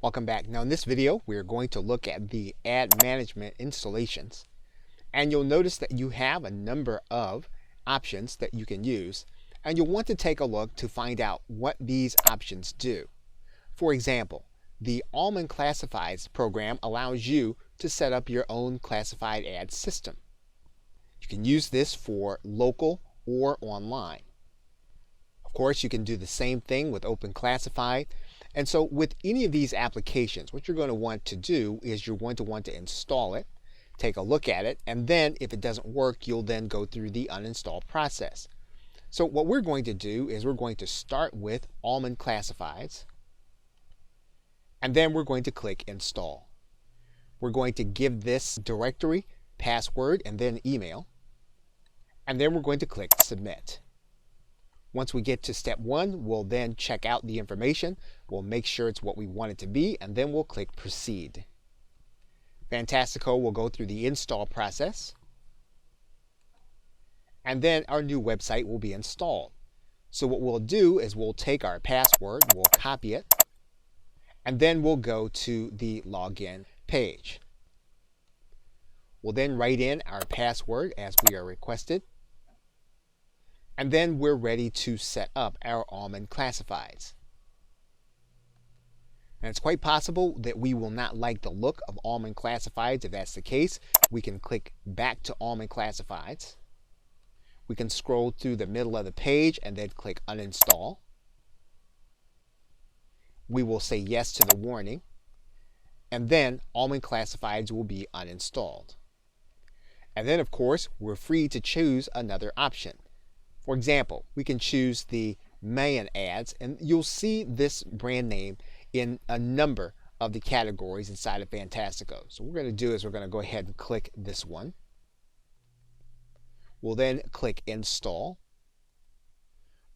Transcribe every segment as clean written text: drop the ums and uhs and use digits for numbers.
Welcome back. Now in this video we're going to look at the ad management installations, and you'll notice that you have a number of options that you can use, and you'll want to take a look to find out what these options do. For example, the Almond Classifieds program allows you to set up your own classified ad system. You can use this for local or online. Of course, you can do the same thing with Open Classified. And so with any of these applications, what you're going to want to do is you're going to want to install it, take a look at it, and then if it doesn't work, you'll then go through the uninstall process. So what we're going to do is we're going to start with Almond Classifieds, and then we're going to click Install. We're going to give this directory password and then email, and then we're going to click Submit. Once we get to step 1, we'll then check out the information. We'll make sure it's what we want it to be, and then we'll click Proceed. Fantastico will go through the install process, and then our new website will be installed. So what we'll do is we'll take our password, we'll copy it, and then we'll go to the login page. We'll then write in our password as we are requested, and then we're ready to set up our Almond Classifieds. And it's quite possible that we will not like the look of Almond Classifieds. If that's the case, we can click back to Almond Classifieds. We can scroll through the middle of the page and then click Uninstall. We will say yes to the warning, and then Almond Classifieds will be uninstalled. And then, of course, we're free to choose another option. For example, we can choose the Mayan ads, and you'll see this brand name in a number of the categories inside of Fantastico. So what we're going to do is we're going to go ahead and click this one. We'll then click Install.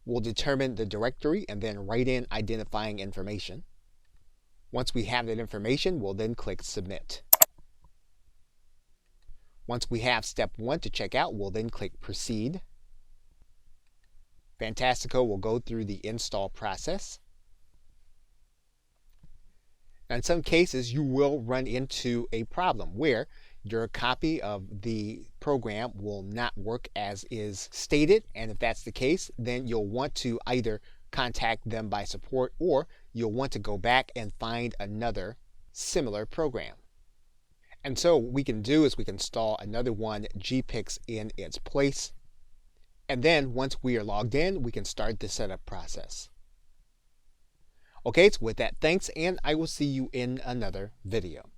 We'll determine the directory and then write in identifying information. Once we have that information, we'll then click Submit. Once we have step 1 to check out, we'll then click Proceed. Fantastico will go through the install process. Now in some cases, you will run into a problem where your copy of the program will not work as is stated, and if that's the case, then you'll want to either contact them by support, or you'll want to go back and find another similar program. And so what we can do is we can install another one, GPix, in its place. And then once we are logged in, we can start the setup process. Okay, so with that, thanks, and I will see you in another video.